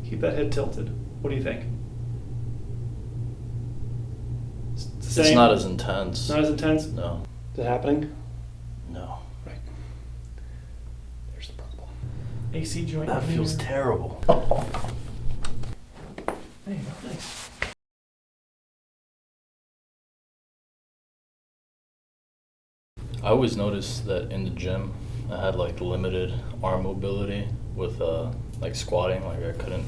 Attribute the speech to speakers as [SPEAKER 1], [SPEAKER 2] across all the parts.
[SPEAKER 1] Keep that head tilted. What do you think?
[SPEAKER 2] It's not as intense.
[SPEAKER 1] Not as intense?
[SPEAKER 2] No.
[SPEAKER 1] Is it happening?
[SPEAKER 2] No.
[SPEAKER 1] Right. There's the problem. AC joint.
[SPEAKER 2] That feels terrible.
[SPEAKER 1] There you go. Nice.
[SPEAKER 2] I always noticed that in the gym, I had like limited arm mobility with like squatting. Like I couldn't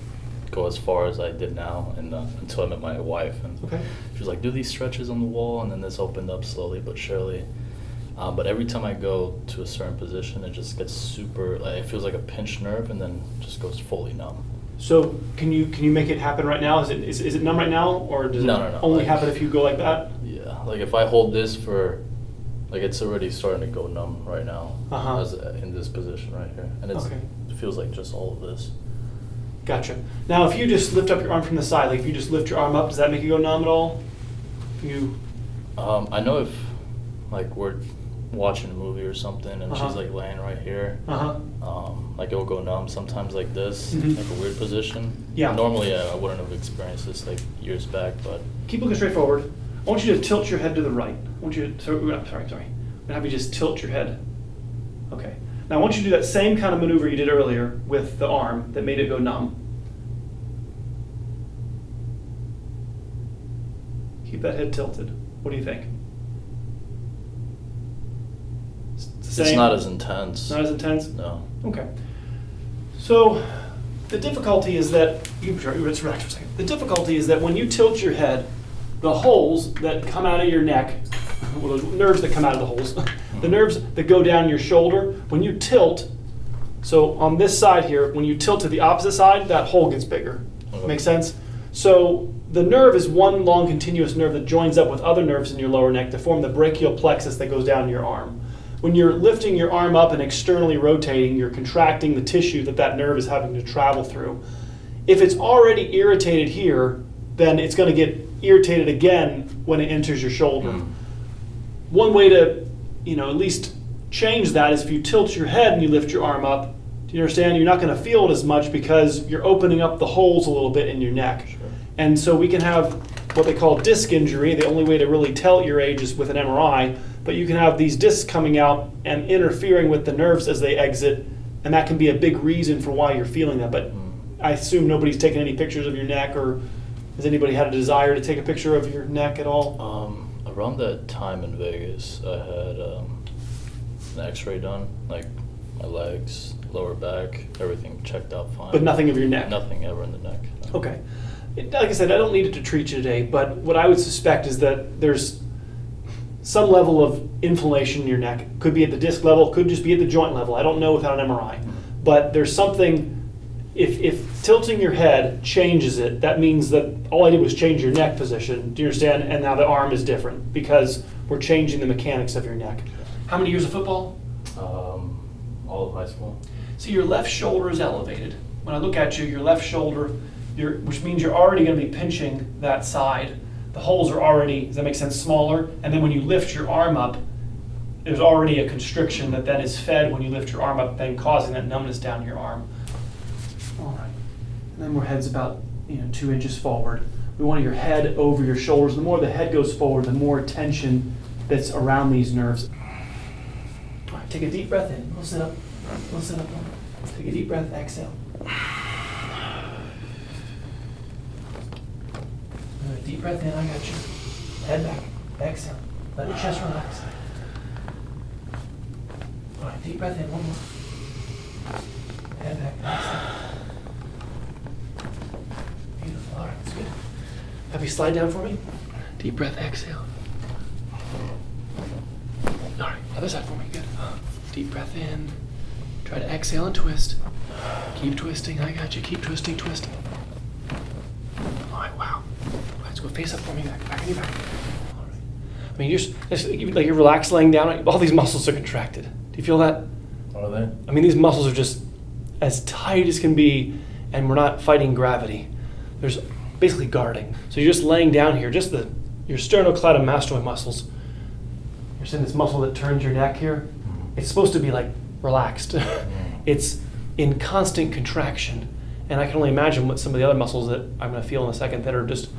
[SPEAKER 2] go as far as I did now, and until I met my wife, and
[SPEAKER 1] Okay.
[SPEAKER 2] she was like, "Do these stretches on the wall," and then this opened up slowly but surely. But every time I go to a certain position, it just gets super. Like, it feels like a pinched nerve, and then just goes fully numb.
[SPEAKER 1] So can you make it happen right now? Is it numb right now, or does
[SPEAKER 2] No,
[SPEAKER 1] it
[SPEAKER 2] no.
[SPEAKER 1] only
[SPEAKER 2] Like,
[SPEAKER 1] happen if you go like that?
[SPEAKER 2] Yeah, like if I hold this for, like it's already starting to go numb right now, as in this position right here, and it feels like just all of this.
[SPEAKER 1] Gotcha. Now, if you just lift up your arm from the side, like if you just lift your arm up, does that make you go numb at all?
[SPEAKER 2] I know if, like, we're watching a movie or something and she's like laying right here, like it'll go numb sometimes like this, like a weird position.
[SPEAKER 1] Yeah.
[SPEAKER 2] Normally I wouldn't have experienced this like years back, but.
[SPEAKER 1] Keep looking straight forward. I want you to tilt your head to the right. I want you to, sorry. I'm gonna have you just tilt your head. Okay. Now I want you to do that same kind of maneuver you did earlier with the arm that made it go numb. Keep that head tilted. What do you think?
[SPEAKER 2] It's not as intense.
[SPEAKER 1] Not as intense?
[SPEAKER 2] No.
[SPEAKER 1] Okay. So the difficulty is that, let's relax for a second. The difficulty is that when you tilt your head, the holes that come out of your neck, well, the nerves that come out of the holes, the nerves that go down your shoulder, when you tilt, so on this side here, when you tilt to the opposite side, that hole gets bigger.
[SPEAKER 2] Okay.
[SPEAKER 1] Make sense? So the nerve is one long continuous nerve that joins up with other nerves in your lower neck to form the brachial plexus that goes down your arm. When you're lifting your arm up and externally rotating, you're contracting the tissue that nerve is having to travel through. If it's already irritated here, then it's going to get irritated again when it enters your shoulder. One way to, at least change that is if you tilt your head and you lift your arm up. Do you understand? You're not going to feel it as much because you're opening up the holes a little bit in your neck.
[SPEAKER 2] Sure.
[SPEAKER 1] And so we can have what they call disc injury. The only way to really tell your age is with an MRI, but you can have these discs coming out and interfering with the nerves as they exit, and that can be a big reason for why you're feeling that. But I assume nobody's taken any pictures of your neck, or has anybody had a desire to take a picture of your neck at all?
[SPEAKER 2] Around that time in Vegas, I had an x-ray done, like my legs, lower back, everything checked out fine.
[SPEAKER 1] But nothing of your neck?
[SPEAKER 2] Nothing ever in the neck. No.
[SPEAKER 1] Okay. Like I said, I don't need it to treat you today, but what I would suspect is that there's some level of inflammation in your neck. Could be at the disc level, could just be at the joint level. I don't know without an MRI. But there's something, if tilting your head changes it, that means that all I did was change your neck position. Do you understand? And now the arm is different because we're changing the mechanics of your neck. How many years of football?
[SPEAKER 2] All of high school.
[SPEAKER 1] So your left shoulder is elevated. When I look at you, your left shoulder, which means you're already going to be pinching that side. The holes are already, does that make sense, smaller? And then when you lift your arm up, there's already a constriction that then is fed when you lift your arm up, then causing that numbness down your arm. All right. And then our head's about 2 inches forward. We want your head over your shoulders. The more the head goes forward, the more tension that's around these nerves. All right, take a deep breath in. We'll sit up. We'll sit up. Take a deep breath, exhale. Deep breath in, I got you. Head back, exhale. Let your chest relax. All right, deep breath in, one more. Head back, exhale. Beautiful, all right, that's good. Have you slide down for me? Deep breath, exhale. All right, other side for me, good. Deep breath in. Try to exhale and twist. Keep twisting, I got you. Keep twisting, twisting. All right, wow. Go face up for me, back on your back. All right. I mean, you're relaxed laying down. All these muscles are contracted. Do you feel that?
[SPEAKER 2] What are they?
[SPEAKER 1] I mean, these muscles are just as tight as can be, and we're not fighting gravity. There's basically guarding. So you're just laying down here, just your sternocleidomastoid muscles. You're seeing this muscle that turns your neck here? It's supposed to be like relaxed. It's in constant contraction. And I can only imagine what some of the other muscles that I'm going to feel in a second that are just,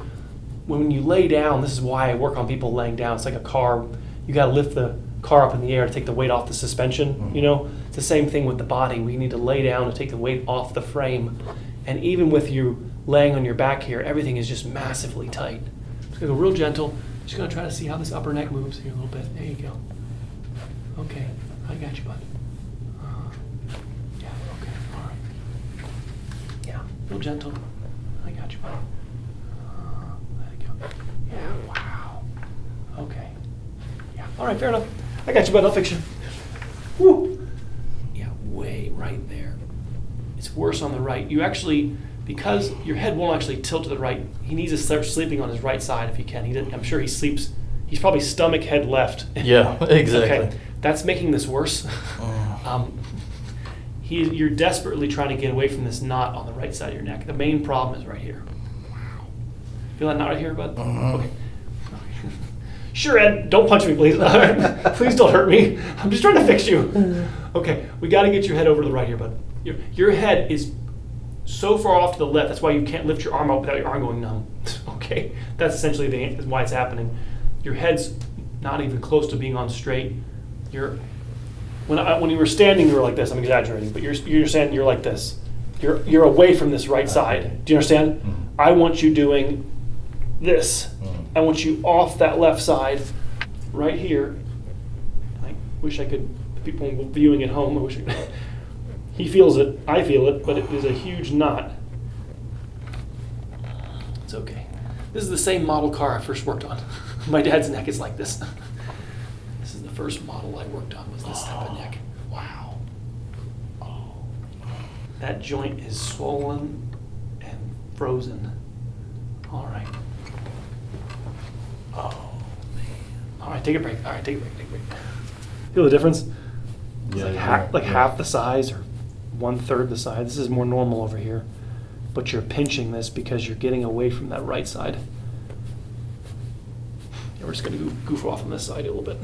[SPEAKER 1] when you lay down, this is why I work on people laying down. It's like a car. You got to lift the car up in the air to take the weight off the suspension, you know? It's the same thing with the body. We need to lay down to take the weight off the frame. And even with you laying on your back here, everything is just massively tight. Just going to go real gentle. Just going to try to see how this upper neck moves here a little bit. There you go. Okay, I got you, bud. Yeah, okay, all right. Yeah, real gentle. I got you, bud. There you go. Yeah, wow. Okay. Yeah, all right, fair enough. I got you, bud. I'll fix you. Woo. Yeah, way right there. It's worse on the right. You actually, because your head won't actually tilt to the right, he needs to start sleeping on his right side if he can. I'm sure he sleeps. He's probably stomach, head left.
[SPEAKER 2] Yeah, exactly.
[SPEAKER 1] Okay, that's making this worse. You're desperately trying to get away from this knot on the right side of your neck. The main problem is right here. Feel that knot right here, bud? Okay. Sure, Ed. Don't punch me, please. Please don't hurt me. I'm just trying to fix you. Okay, we got to get your head over to the right here, bud. Your head is so far off to the left. That's why you can't lift your arm up without your arm going numb. Okay, that's essentially why it's happening. Your head's not even close to being on straight. When you were standing, you were like this. I'm exaggerating, but you're standing. You're like this. You're away from this right side. Do you understand?
[SPEAKER 2] Mm-hmm.
[SPEAKER 1] I want you doing this.
[SPEAKER 2] Mm-hmm.
[SPEAKER 1] I want you off that left side, right here. I wish I could. People viewing at home, I wish I could. He feels it. I feel it, but it is a huge knot. It's okay. This is the same model car I first worked on. My dad's neck is like this. This is the first model I worked on, was this type of neck. Wow. Oh. That joint is swollen and frozen. All right. Oh, man. All right, take a break. All right, take a break. Feel the difference? It's
[SPEAKER 2] Yeah,
[SPEAKER 1] like half the size or 1/3 the size. This is more normal over here. But you're pinching this because you're getting away from that right side. Yeah, we're just going to goof off on this side a little bit.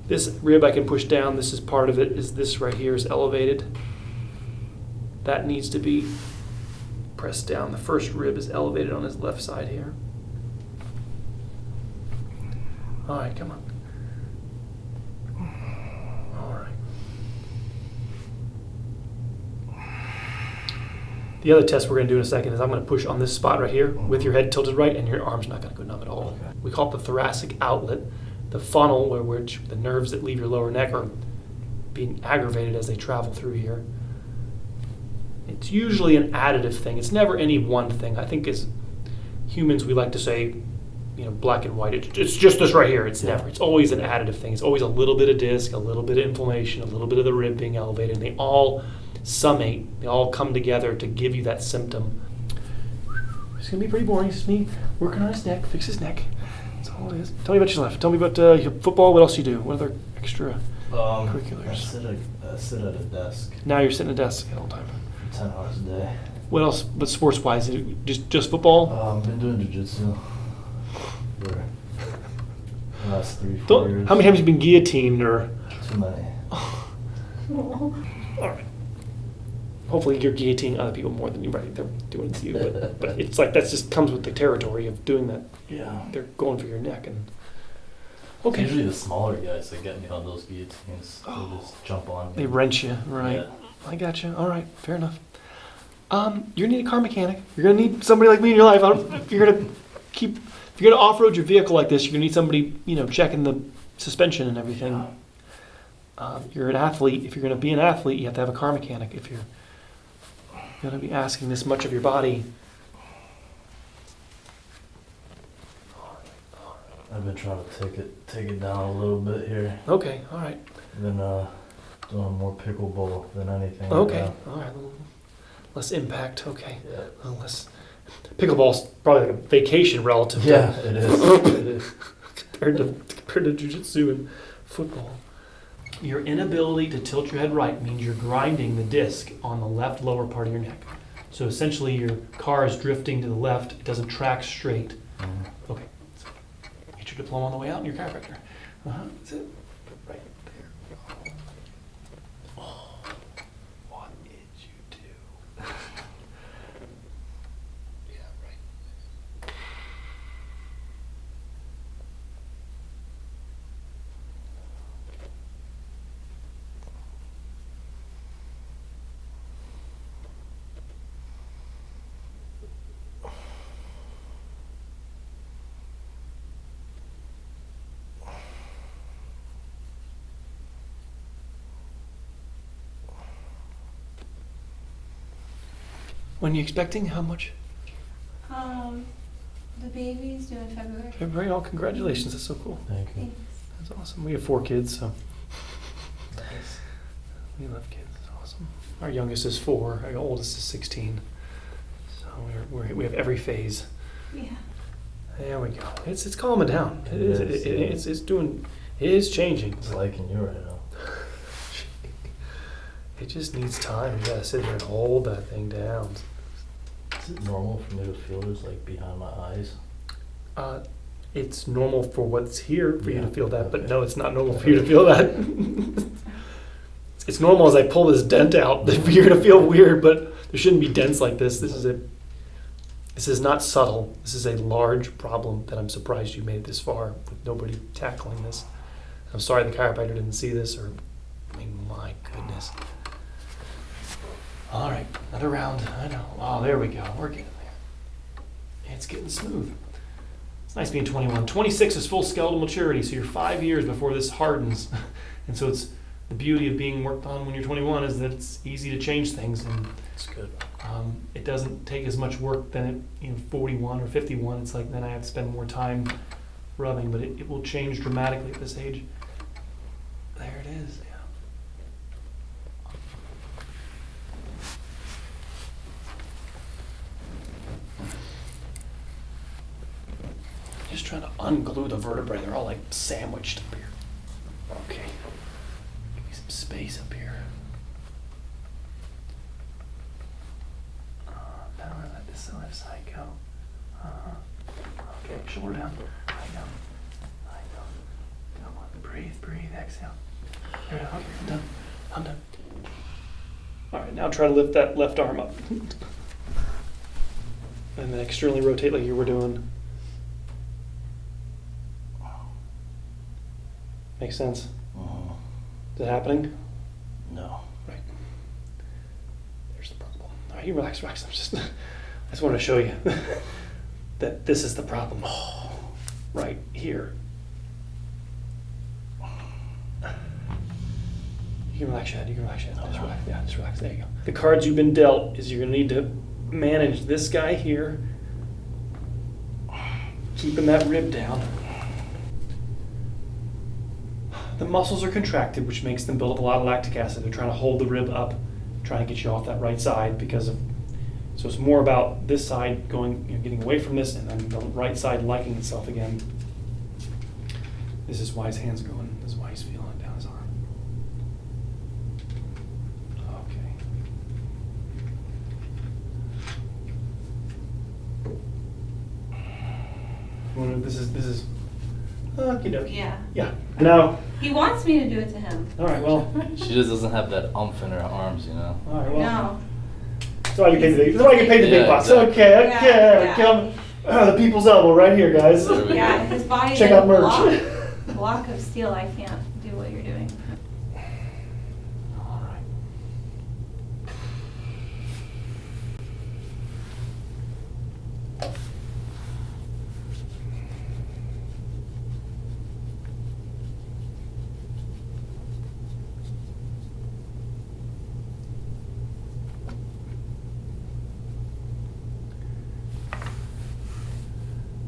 [SPEAKER 1] This rib I can push down. This is part of it. Is this right here is elevated. That needs to be pressed down. The first rib is elevated on his left side here. All right, come on. All right. The other test we're going to do in a second is I'm going to push on this spot right here with your head tilted right, and your arm's not going to go numb at all.
[SPEAKER 2] Okay.
[SPEAKER 1] We call it the thoracic outlet, the funnel where the nerves that leave your lower neck are being aggravated as they travel through here. It's usually an additive thing. It's never any one thing. I think as humans we like to say, black and white. It's just this right here. It's never. It's always an additive thing. It's always a little bit of disc, a little bit of inflammation, a little bit of the rib being elevated, and they all summate. They all come together to give you that symptom. It's going to be pretty boring. It's just me working on his neck, fix his neck. That's all it is. Tell me about your life. Tell me about your football. What else you do? What other extra curriculars?
[SPEAKER 2] I sit at a desk
[SPEAKER 1] Now you're sitting at a desk all the time.
[SPEAKER 2] 10 hours a day.
[SPEAKER 1] What else? But sports-wise, is it just football?
[SPEAKER 2] I've been doing jiu-jitsu for the last 3-4 years.
[SPEAKER 1] How many times have you been guillotined or?
[SPEAKER 2] Too many.
[SPEAKER 1] All right. Hopefully you're guillotining other people more than they're doing it to you. But it's like that just comes with the territory of doing that.
[SPEAKER 2] Yeah.
[SPEAKER 1] They're going for your neck and.
[SPEAKER 2] It's
[SPEAKER 1] Okay.
[SPEAKER 2] usually the smaller guys that get me on those guillotines. They just jump on me.
[SPEAKER 1] They wrench you, right?
[SPEAKER 2] Yeah.
[SPEAKER 1] I got you. All right, fair enough. You're gonna need a car mechanic. You're gonna need somebody like me in your life. If you're gonna off-road your vehicle like this, you're gonna need somebody, checking the suspension and everything. You're an athlete. If you're gonna be an athlete, you have to have a car mechanic. If you're gonna be asking this much of your body.
[SPEAKER 2] I've been trying to take it down a little bit here.
[SPEAKER 1] Okay, all right.
[SPEAKER 2] I've been doing more pickleball than anything.
[SPEAKER 1] Okay,
[SPEAKER 2] right
[SPEAKER 1] all right. A little less impact. Okay,
[SPEAKER 2] now. Yeah.
[SPEAKER 1] a little less. Pickleball's probably like a vacation relative
[SPEAKER 2] Yeah,
[SPEAKER 1] to
[SPEAKER 2] it is. It is.
[SPEAKER 1] compared to jiu-jitsu and football. Your inability to tilt your head right means you're grinding the disc on the left lower part of your neck. So essentially your car is drifting to the left. It doesn't track straight. Okay. Get your diploma on the way out and your chiropractor. That's it. Right there. Oh, what did you do? When are you expecting? How much?
[SPEAKER 3] The baby's due in February.
[SPEAKER 1] February. Oh, congratulations. That's so cool.
[SPEAKER 2] Thank you.
[SPEAKER 3] Thanks.
[SPEAKER 1] That's awesome. We have 4 kids, so
[SPEAKER 2] Nice.
[SPEAKER 1] we love kids. It's awesome. Our youngest is 4. Our oldest is 16. So we have every phase.
[SPEAKER 3] Yeah.
[SPEAKER 1] There we go. It's calming down.
[SPEAKER 2] It is,
[SPEAKER 1] It is changing.
[SPEAKER 2] It's liking you right now.
[SPEAKER 1] It just needs time. You gotta sit here and hold that thing down.
[SPEAKER 2] Is it normal for me to feel this like behind my eyes?
[SPEAKER 1] It's normal for what's here for you to
[SPEAKER 2] Yeah,
[SPEAKER 1] feel that, but
[SPEAKER 2] okay.
[SPEAKER 1] no, it's not normal for you to feel that. It's normal as I pull this dent out for you to feel weird, but there shouldn't be dents like this. This is not subtle. This is a large problem that I'm surprised you made it this far with nobody tackling this. I'm sorry the chiropractor didn't see this, or, I mean, my goodness. All right, another round. I know. Oh, there we go. We're getting there. It's getting smooth. It's nice being 21. 26 is full skeletal maturity, so you're 5 years before this hardens. And so it's the beauty of being worked on when you're 21 is that it's easy to change things, and
[SPEAKER 2] It's good.
[SPEAKER 1] it doesn't take as much work than at 41 or 51. It's like then I have to spend more time rubbing, but it will change dramatically at this age. There it is. Yeah. Just trying to unglue the vertebrae. They're all like sandwiched up here. Okay. Give me some space up here. Now I let this left side go. Okay, shoulder down. I know. Come on, breathe, exhale. There we go. Okay, I'm done. All right, now try to lift that left arm up. And then externally rotate like you were doing. Makes sense?
[SPEAKER 2] Uh,
[SPEAKER 1] Is it happening?
[SPEAKER 2] no.
[SPEAKER 1] Right. There's the problem. All right, you relax. I just wanted to show you that this is the problem. Right here. You can relax your head. Just relax. Yeah, just relax. There you go. The cards you've been dealt is you're going to need to manage this guy here, keeping that rib down. The muscles are contracted, which makes them build up a lot of lactic acid. They're trying to hold the rib up, trying to get you off that right side so it's more about this side going, getting away from this, and then the right side liking itself again. This is why his hands are going. This is why he's feeling it down his arm. Okay. This is. Okie dokie.
[SPEAKER 3] Yeah.
[SPEAKER 1] Yeah. Now.
[SPEAKER 3] He wants me to do it to him.
[SPEAKER 1] All right. Well.
[SPEAKER 2] She just doesn't have that umph in her arms, you know?
[SPEAKER 1] All right. Well.
[SPEAKER 3] No.
[SPEAKER 1] That's why you pay the big. That's why you pay the big
[SPEAKER 2] Yeah,
[SPEAKER 1] bucks.
[SPEAKER 2] exactly.
[SPEAKER 1] Okay.
[SPEAKER 3] Yeah.
[SPEAKER 1] Come. The people's elbow right here, guys.
[SPEAKER 2] There we
[SPEAKER 3] Yeah, his body's
[SPEAKER 1] Check
[SPEAKER 3] like
[SPEAKER 1] out
[SPEAKER 3] a
[SPEAKER 1] merch.
[SPEAKER 3] block of steel. I can't do what you're doing.
[SPEAKER 1] All right.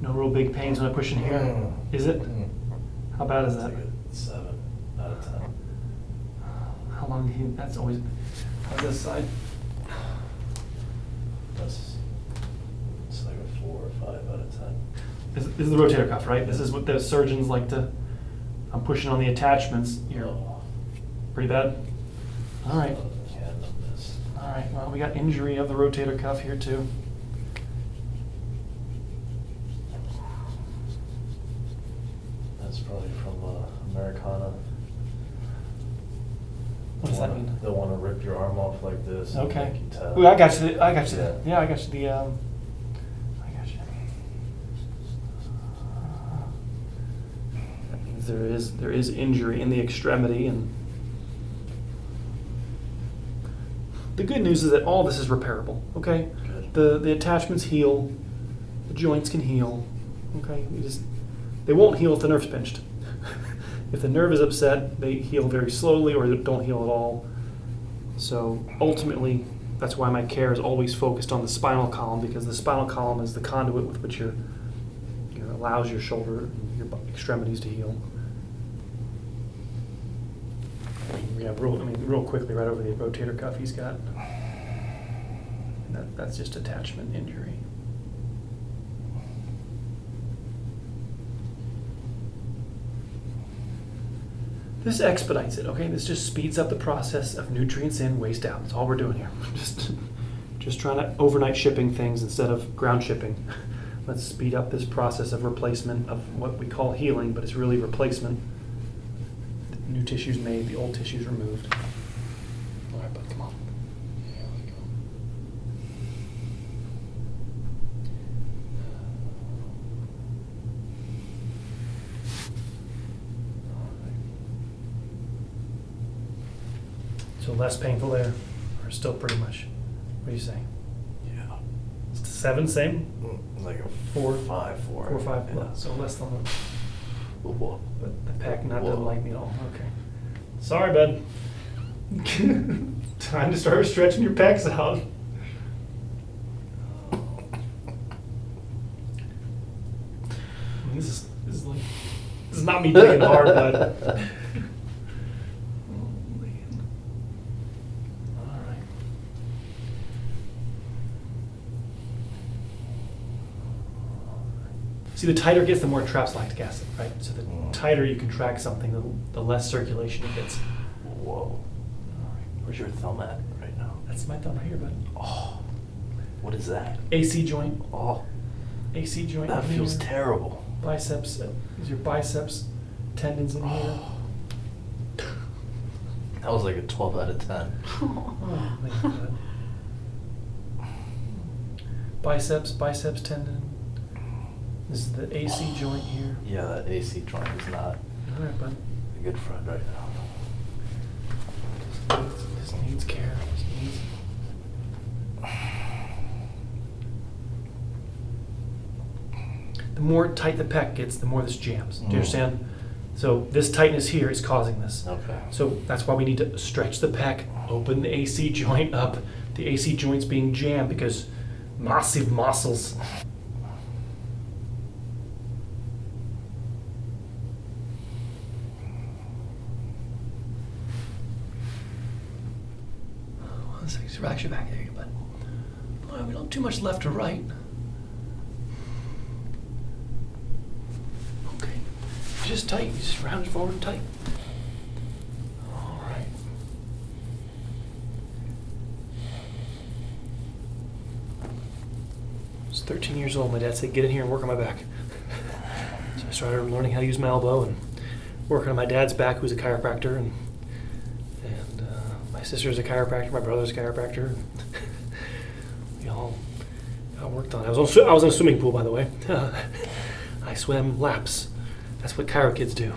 [SPEAKER 1] No real big pains when I push in here. Is it? How bad is that?
[SPEAKER 2] It's like a 7 out of 10.
[SPEAKER 1] How long do you? That's always. How's this side?
[SPEAKER 2] It's like a 4 or 5 out of 10.
[SPEAKER 1] This is the rotator cuff, right? This is what the surgeons like to. I'm pushing on the attachments. You're pretty bad. All right.
[SPEAKER 2] Yeah, numbness.
[SPEAKER 1] All right. Well, we got injury of the rotator cuff here too.
[SPEAKER 2] That's probably from Americana.
[SPEAKER 1] What does that mean?
[SPEAKER 2] They'll want to rip your arm off like this. And
[SPEAKER 1] Okay.
[SPEAKER 2] make you tap.
[SPEAKER 1] Ooh, I got you. I got you.
[SPEAKER 2] Yeah.
[SPEAKER 1] Yeah, I got you. I got you. That means there is injury in the extremity, and the good news is that all this is repairable. Okay.
[SPEAKER 2] Good.
[SPEAKER 1] The attachments heal. The joints can heal. Okay. They won't heal if the nerve's pinched. If the nerve is upset, they heal very slowly or they don't heal at all. So ultimately, That's why my care is always focused on the spinal column, because the spinal column is the conduit with which allows your shoulder and your extremities to heal. Yeah, real quickly, right over the rotator cuff he's got. That's just attachment injury. This expedites it, okay? This just speeds up the process of nutrients in, waste out. That's all we're doing here. Just trying to overnight shipping things instead of ground shipping. Let's speed up this process of replacement of what we call healing, but it's really replacement. The new tissue's made, the old tissue's removed. All right, bud, come on. Here we go. So less painful there, or still pretty much? What do you say?
[SPEAKER 4] Yeah.
[SPEAKER 1] 7, same?
[SPEAKER 4] Like a
[SPEAKER 1] 4,
[SPEAKER 4] 5, 4.
[SPEAKER 1] 4 or 5,
[SPEAKER 4] Yeah.
[SPEAKER 1] so less than that.
[SPEAKER 4] Whoa.
[SPEAKER 1] But the pec not
[SPEAKER 4] Whoa.
[SPEAKER 1] doesn't like me at all. Okay. Sorry, bud. Time to start stretching your pecs out. This is not me digging hard, bud. Oh, man. All right. See, the tighter it gets, the more it traps lactic acid, right? So the tighter you contract something, the less circulation it gets.
[SPEAKER 4] Whoa.
[SPEAKER 1] All right.
[SPEAKER 4] Where's your thumb at right now?
[SPEAKER 1] That's my thumb right here, bud.
[SPEAKER 4] Oh. What is that?
[SPEAKER 1] AC joint.
[SPEAKER 4] Oh.
[SPEAKER 1] AC joint.
[SPEAKER 4] That
[SPEAKER 1] in
[SPEAKER 4] feels
[SPEAKER 1] here.
[SPEAKER 4] terrible.
[SPEAKER 1] Biceps. Is your biceps tendons in here?
[SPEAKER 4] Oh. That was like a 12 out of 10.
[SPEAKER 1] Oh, thank you, bud. Biceps tendon. This is the AC joint here.
[SPEAKER 4] Yeah, that AC joint is not
[SPEAKER 1] All right, bud.
[SPEAKER 4] a good friend right now.
[SPEAKER 1] This needs care. This needs. The more tight the pec gets, the more this jams. Do you understand? So this tightness here is causing this.
[SPEAKER 4] Okay.
[SPEAKER 1] So that's why we need to stretch the pec, open the AC joint up. The AC joint's being jammed because massive muscles. One second, just relax your back there, bud. We don't too much left or right. Okay, just tight. You just round it forward tight. All right. I was 13 years old. My dad said, "Get in here and work on my back." So I started learning how to use my elbow and working on my dad's back, who's a chiropractor, and my sister's a chiropractor. My brother's a chiropractor. We all worked on it. I was in a swimming pool, by the way. I swam laps. That's what chiro kids do.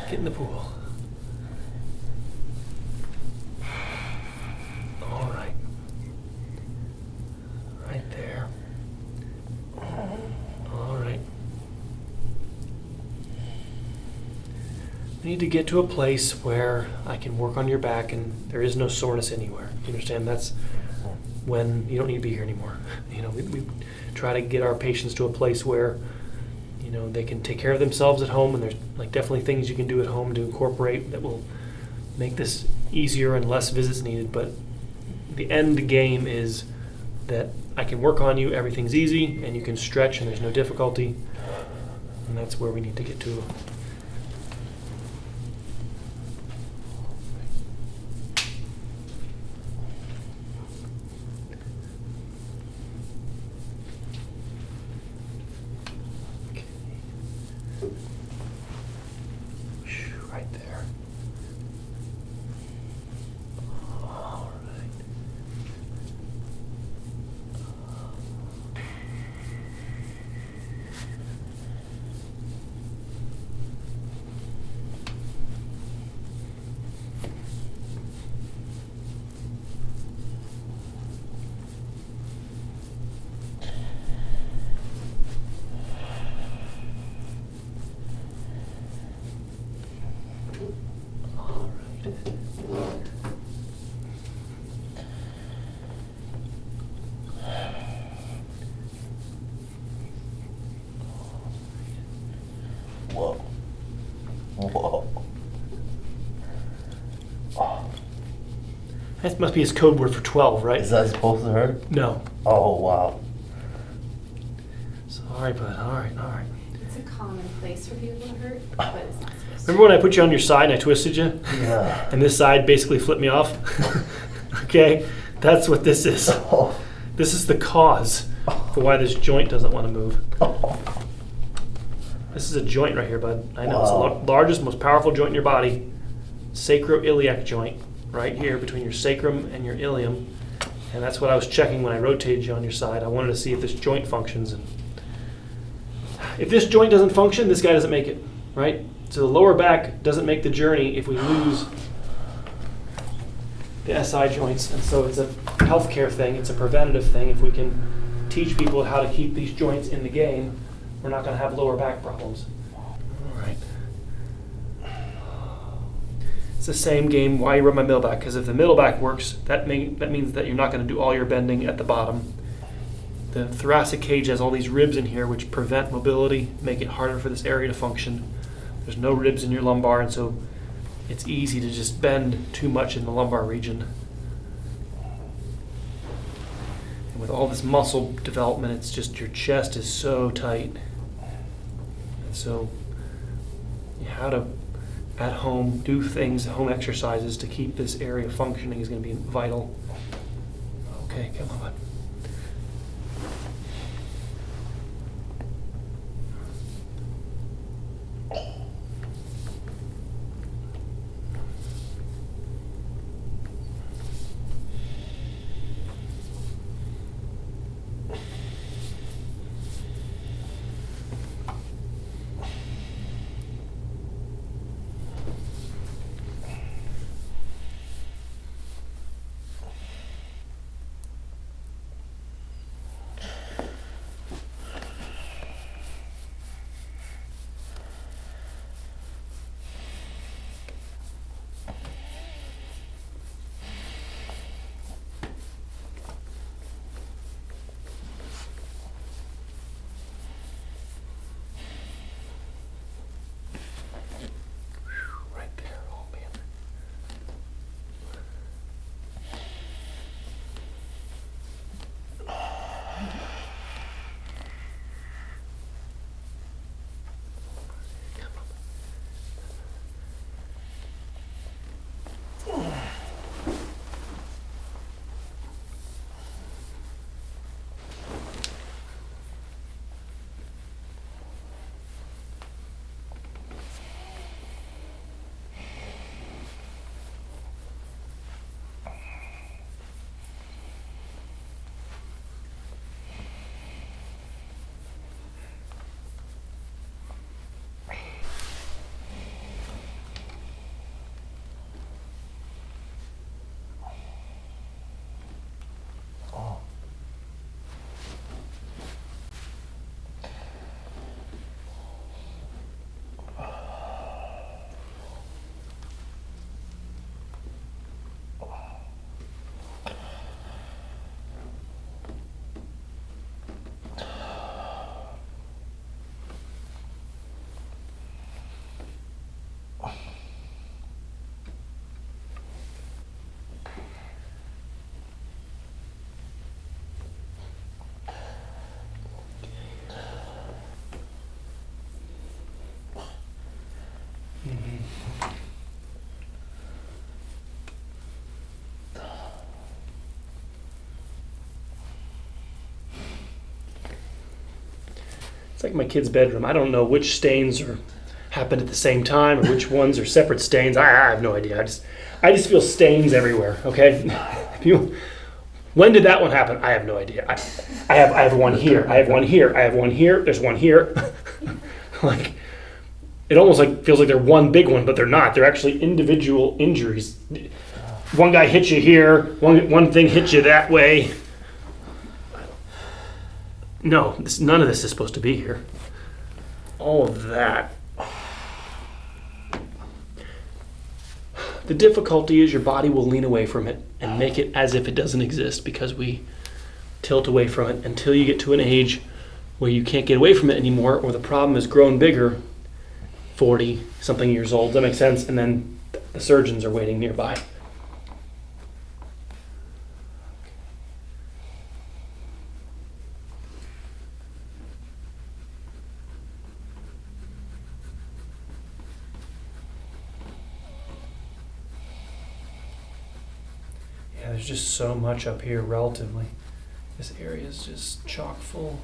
[SPEAKER 1] Get in the pool. All right. Right there. All right. We need to get to a place where I can work on your back and there is no soreness anywhere. You understand? That's when you don't need to be here anymore. We try to get our patients to a place where, they can take care of themselves at home, and there's definitely things you can do at home to incorporate that will make this easier and less visits needed. But the end game is that I can work on you, everything's easy, and you can stretch and there's no difficulty. And that's where we need to get to. Right there. All right. That must be his code word for 12, right?
[SPEAKER 4] Is that supposed to hurt?
[SPEAKER 1] No.
[SPEAKER 4] Oh, wow.
[SPEAKER 1] Sorry, bud. All right.
[SPEAKER 3] It's a common place for people to hurt, but it's not supposed to.
[SPEAKER 1] Remember when I put you on your side and I twisted you?
[SPEAKER 4] Yeah.
[SPEAKER 1] And this side basically flipped me off? Okay? That's what this is.
[SPEAKER 4] Oh.
[SPEAKER 1] This is the cause for why this joint doesn't want to move. This is a joint right here, bud. I know. It's the
[SPEAKER 4] Wow.
[SPEAKER 1] largest, most powerful joint in your body. Sacroiliac joint. Right here between your sacrum and your ilium. And that's what I was checking when I rotated you on your side. I wanted to see if this joint functions. And if this joint doesn't function, this guy doesn't make it, right? So the lower back doesn't make the journey if we lose the SI joints. And so it's a healthcare thing. It's a preventative thing. If we can teach people how to keep these joints in the game, we're not going to have lower back problems. All right. It's the same game, why you rub my middle back, because if the middle back works, that means that you're not going to do all your bending at the bottom. The thoracic cage has all these ribs in here which prevent mobility, make it harder for this area to function. There's no ribs in your lumbar, and so it's easy to just bend too much in the lumbar region. And with all this muscle development, it's just your chest is so tight. And so how to at home, do things, home exercises to keep this area functioning is going to be vital. Okay, come on, bud. Right there, oh man. It's like my kid's bedroom. I don't know which stains happened at the same time or which ones are separate stains. I have no idea. I just feel stains everywhere. Okay. When did that one happen? I have no idea. I have one here. I have one here. I have one here. There's one here. Like it almost like feels like they're one big one, but they're not. They're actually individual injuries. One guy hits you here. One thing hits you that way. No, none of this is supposed to be here. All of that. The difficulty is your body will lean away from it and make it as if it doesn't exist because we tilt away from it until you get to an age where you can't get away from it anymore or the problem has grown bigger, 40 something years old. Does that make sense? And then the surgeons are waiting nearby. there's just so much up here relatively. This area is just chock full.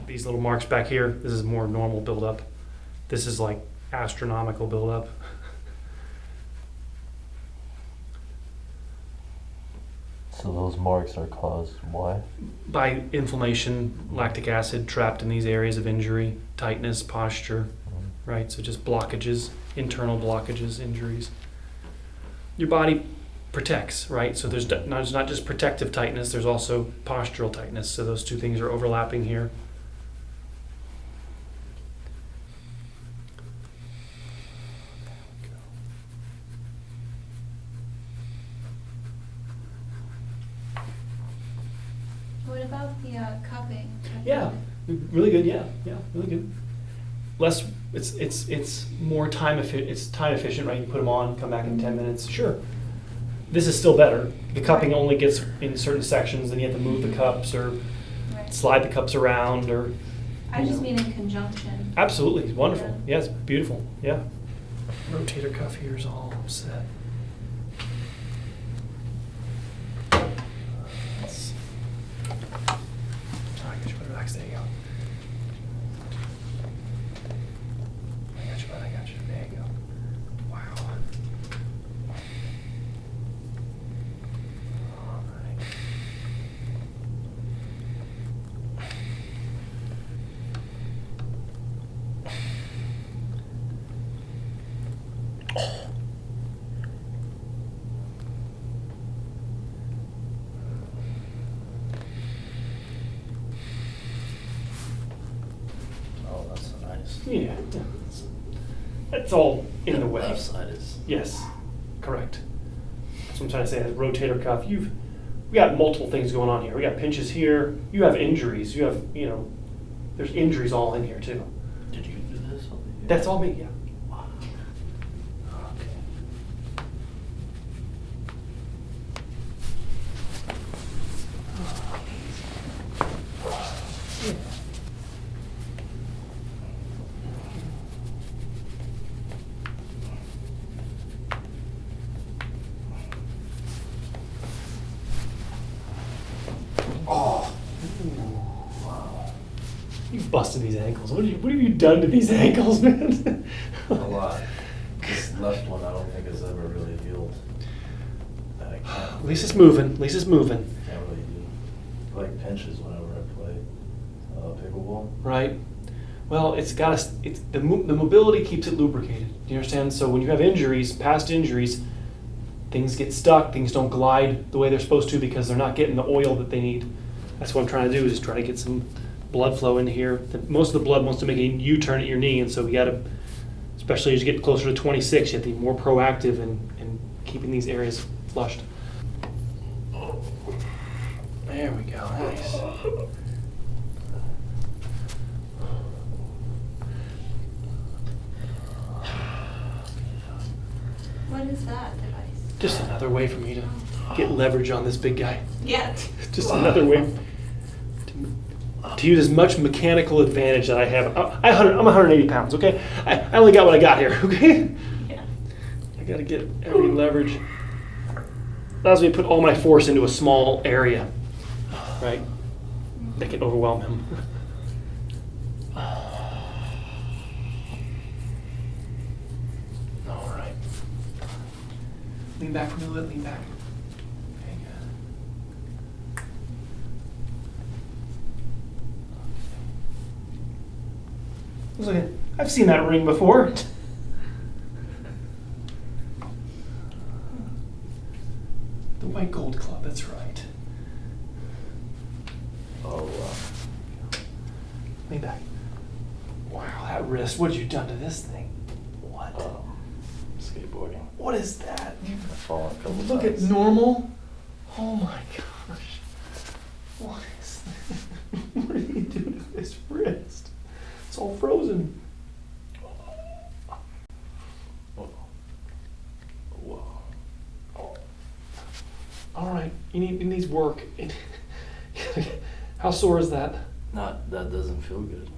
[SPEAKER 1] These little marks back here, this is more normal buildup. This is like astronomical buildup.
[SPEAKER 4] So those marks are caused why?
[SPEAKER 1] By inflammation, lactic acid trapped in these areas of injury, tightness, posture, right? So just blockages, internal blockages, injuries. Your body protects, right? So there's not just protective tightness, there's also postural tightness. So those two things are overlapping here.
[SPEAKER 3] What about the cupping?
[SPEAKER 1] Yeah, really good. Yeah, really good. Less, it's more time efficient. It's time efficient, right? You put them on, come back in 10 minutes. Sure. This is still better. The cupping only gets in certain sections, then you have to move the cups or
[SPEAKER 3] Right.
[SPEAKER 1] slide the cups around or.
[SPEAKER 3] I
[SPEAKER 1] you
[SPEAKER 3] just
[SPEAKER 1] know.
[SPEAKER 3] mean in conjunction.
[SPEAKER 1] Absolutely, it's wonderful.
[SPEAKER 3] Yeah.
[SPEAKER 1] Yeah, it's beautiful. Yeah. Rotator cuff here is all set. All right, get your butt relaxed. There you go. I got you, bud. I got you. There you go. Wow. All right.
[SPEAKER 2] Oh, that's nice.
[SPEAKER 1] Yeah. It's all in the way.
[SPEAKER 2] Left side is.
[SPEAKER 1] Yes, correct. That's what I'm trying to say. That rotator cuff. We got multiple things going on here. We got pinches here. You have injuries. You have, there's injuries all in here too.
[SPEAKER 2] Did you do this?
[SPEAKER 1] That's all me. Yeah.
[SPEAKER 2] Wow. Okay.
[SPEAKER 4] Oh,
[SPEAKER 1] You busted these ankles. What have you done to these ankles, man?
[SPEAKER 2] A lot. This left one I don't think has ever really healed. And I can't.
[SPEAKER 1] At least it's moving. At least it's moving.
[SPEAKER 2] Can't really do like pinches whenever I play pickleball.
[SPEAKER 1] Right. Well, it's the mobility keeps it lubricated. Do you understand? So when you have injuries, past injuries, things get stuck. Things don't glide the way they're supposed to because they're not getting the oil that they need. That's what I'm trying to do is try to get some blood flow in here. Most of the blood wants to make a U-turn at your knee, and so we got to, especially as you get closer to 26, you have to be more proactive in keeping these areas flushed. There we go. Nice.
[SPEAKER 3] What is that device?
[SPEAKER 1] Just another way for me to get leverage on this big guy.
[SPEAKER 3] Yeah.
[SPEAKER 1] Just another way to use as much mechanical advantage that I have. I'm 180 pounds, okay? I only got what I got here, okay?
[SPEAKER 3] Yeah.
[SPEAKER 1] I gotta get every leverage. Allows me to put all my force into a small area, right? That can overwhelm him. All right. Lean back from the lid, lean back. Okay, good. Looks like I've seen that ring before. The white gold club, that's right.
[SPEAKER 2] Oh wow.
[SPEAKER 1] Lean back. Wow, that wrist, what have you done to this thing? What?
[SPEAKER 2] Skateboarding.
[SPEAKER 1] What is that?
[SPEAKER 2] I've fallen a couple
[SPEAKER 1] Look at
[SPEAKER 2] times.
[SPEAKER 1] normal. Oh my gosh. What is this? What did you do to this wrist? It's all frozen.
[SPEAKER 2] Whoa. Whoa.
[SPEAKER 1] All right, it needs work. How sore is that?
[SPEAKER 2] That doesn't feel good.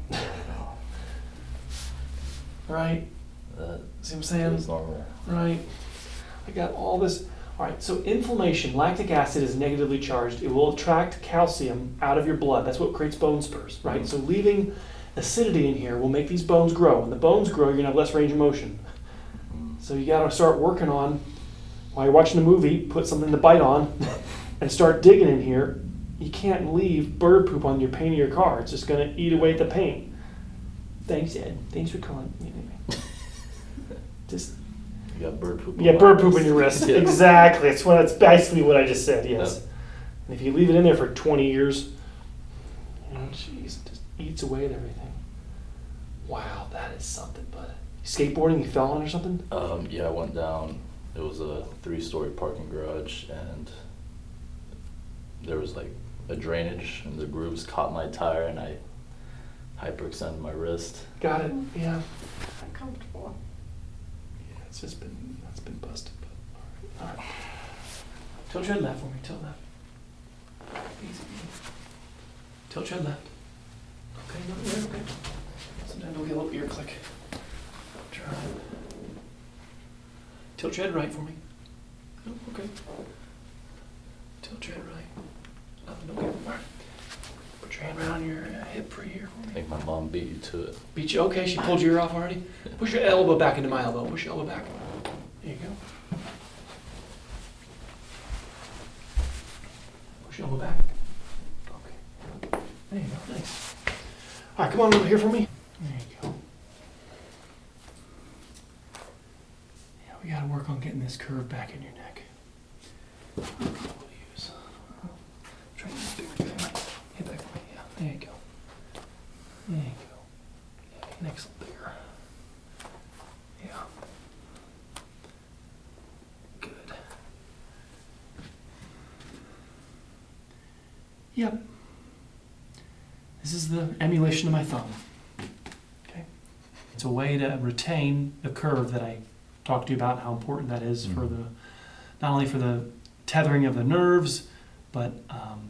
[SPEAKER 1] Right?
[SPEAKER 4] that
[SPEAKER 1] See what I'm saying?
[SPEAKER 4] feels normal.
[SPEAKER 1] Right. I got all this. All right, so inflammation, lactic acid is negatively charged. It will attract calcium out of your blood. That's what creates bone spurs, right? So leaving acidity in here will make these bones grow. When the bones grow, you're going to have less range of motion. So you got to start working on, while you're watching a movie, put something to bite on and start digging in here. You can't leave bird poop on your paint of your car. It's just going to eat away at the paint. Thanks, Ed. Thanks for calling. Just
[SPEAKER 2] You got bird poop.
[SPEAKER 1] yeah, bird poop in your wrist.
[SPEAKER 2] Yeah.
[SPEAKER 1] Exactly. That's basically what I just said. Yes.
[SPEAKER 2] Yep.
[SPEAKER 1] And if you leave it in there for 20 years, jeez, just eats away at everything. Wow, that is something. But skateboarding, you fell on or something?
[SPEAKER 2] Yeah, I went down. It was a 3-story parking garage, and there was like a drainage, and the grooves caught my tire, and I hyperextended my wrist.
[SPEAKER 1] Got it. Yeah.
[SPEAKER 3] Uncomfortable.
[SPEAKER 1] Yeah, it's just been busted. But all right. Tilt your head left for me. Tilt left. Easy. Tilt your head left. Okay, no, yeah, okay. Sometimes we'll get a little ear click. Try. Tilt your head right for me. Oh, okay. Tilt your head right. Okay. All right. Put your hand right on your hip right here for
[SPEAKER 2] I
[SPEAKER 1] me.
[SPEAKER 2] think my mom beat you to it.
[SPEAKER 1] Beat you? Okay, she pulled your ear off already? Push your elbow back into my elbow. Push your elbow back. There you go. Push your elbow back. Okay. There you go. Nice. All right, come on over here for me. There you go. Yeah, we got to work on getting this curve back in your neck. We'll use. Try to get bigger. Hit back for me. Yeah, there you go. There you go. Yeah, your neck's a little bigger. Yeah. Good. Yep. This is the emulation of my thumb. Okay. It's a way to retain the curve that I talked to you about, how important that is for the, not only for the tethering of the nerves, but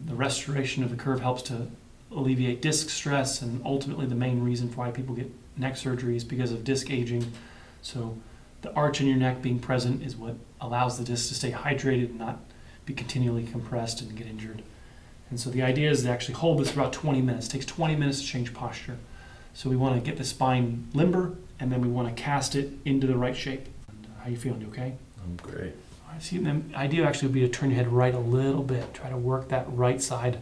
[SPEAKER 1] the restoration of the curve helps to alleviate disc stress, and ultimately the main reason for why people get neck surgery is because of disc aging. So the arch in your neck being present is what allows the disc to stay hydrated and not be continually compressed and get injured. And so the idea is to actually hold this for about 20 minutes. It takes 20 minutes to change posture. So we want to get the spine limber, and then we want to cast it into the right shape. How you feeling? You okay?
[SPEAKER 4] I'm great.
[SPEAKER 1] All right, see, the idea actually would be to turn your head right a little bit. Try to work that right side.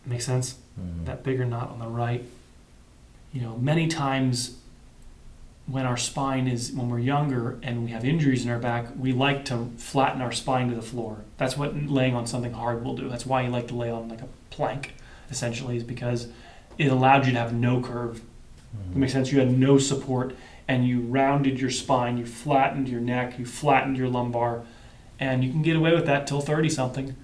[SPEAKER 1] Make sense?
[SPEAKER 4] Mhm.
[SPEAKER 1] That bigger knot on the right. You know, many times when our spine is, when we're younger and we have injuries in our back, we like to flatten our spine to the floor. That's what laying on something hard will do. That's why you like to lay on like a plank, essentially, is because it allowed you to have no curve. That makes sense? You had no support, and you rounded your spine, you flattened your neck, you flattened your lumbar, and you can get away with that till 30-something,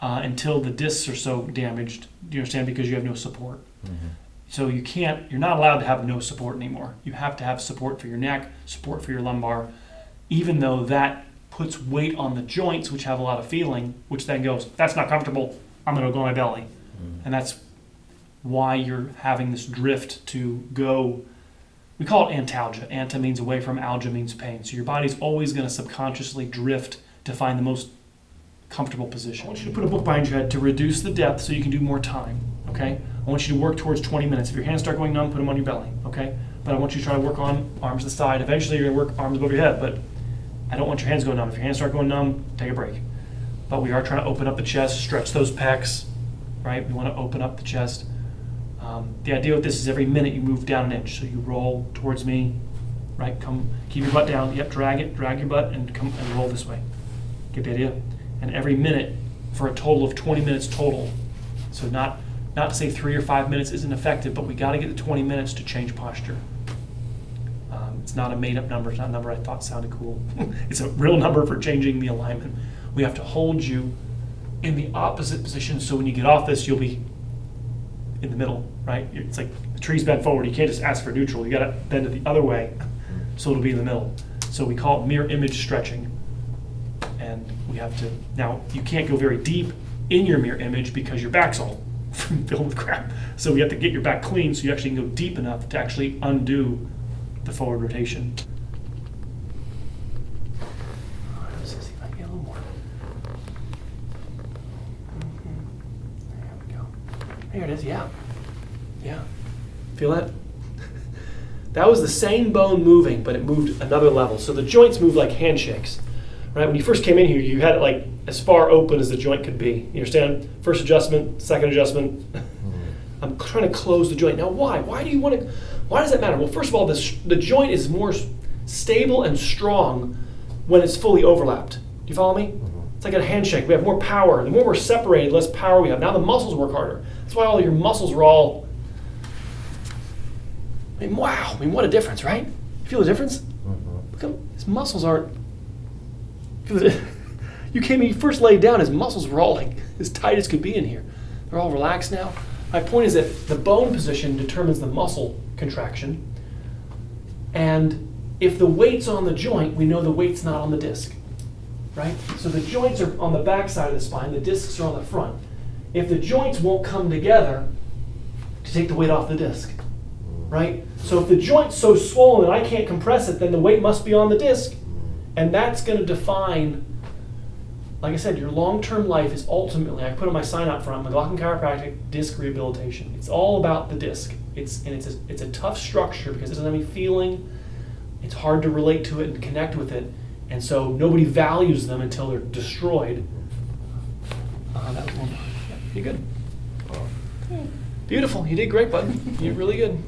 [SPEAKER 1] until the discs are so damaged, do you understand, because you have no support.
[SPEAKER 4] Mhm.
[SPEAKER 1] So you're not allowed to have no support anymore. You have to have support for your neck, support for your lumbar, even though that puts weight on the joints, which have a lot of feeling, which then goes, that's not comfortable, I'm gonna go on my belly.
[SPEAKER 4] Mhm.
[SPEAKER 1] And that's why you're having this drift to go, we call it antalgia. Anta means away from, algia means pain. So your body's always gonna subconsciously drift to find the most comfortable position. I want you to put a book behind your head to reduce the depth so you can do more time, okay? I want you to work towards 20 minutes. If your hands start going numb, put them on your belly, okay? But I want you to try to work on arms to the side. Eventually you're gonna work arms above your head, but I don't want your hands going numb. If your hands start going numb, take a break. But we are trying to open up the chest, stretch those pecs, right? We wanna open up the chest. The idea with this is every minute you move down an inch. So you roll towards me, right? Come, keep your butt down. Yep, drag your butt and come and roll this way. Get the idea? And every minute for a total of 20 minutes total. So not to say 3 or 5 minutes isn't effective, but we got to get the 20 minutes to change posture. It's not a made-up number. It's not a number I thought sounded cool. It's a real number for changing the alignment. We have to hold you in the opposite position, so when you get off this, you'll be in the middle, right? It's like the tree's bent forward. You can't just ask for neutral. You got to bend it the other way, so it'll be in the middle. So we call it mirror image stretching. And we have to, now you can't go very deep in your mirror image because your back's all filled with crap. So we have to get your back clean so you actually can go deep enough to actually undo the forward rotation. Let's see if I can get a little more. There we go. There it is, yeah. Yeah. Feel that? That was the same bone moving, but it moved another level. So the joints move like handshakes, right? When you first came in here, you had it like as far open as the joint could be. You understand? First adjustment, second adjustment. I'm trying to close the joint. Now, why? Why do you want to? Why does that matter? Well, first of all, the joint is more stable and strong when it's fully overlapped. Do you follow me? It's like a handshake. We have more power. The more we're separated, less power we have. Now the muscles work harder. That's why all your muscles are all. I mean, wow. I mean, what a difference, right? You feel the difference? Look at his muscles aren't. You came in, you first laid down, his muscles were all like as tight as could be in here. They're all relaxed now. My point is that the bone position determines the muscle contraction. And if the weight's on the joint, we know the weight's not on the disc, right? So the joints are on the back side of the spine, the discs are on the front. If the joints won't come together to take the weight off the disc, right? So if the joint's so swollen and I can't compress it, then the weight must be on the disc. And that's going to define, like I said, your long-term life is ultimately, I put on my sign out front, McLaughlin Chiropractic Disc Rehabilitation. It's all about the disc. It's a tough structure because it doesn't have any feeling. It's hard to relate to it and connect with it. And so nobody values them until they're destroyed. That was one. You're good. Beautiful. You did great, bud. You're really good.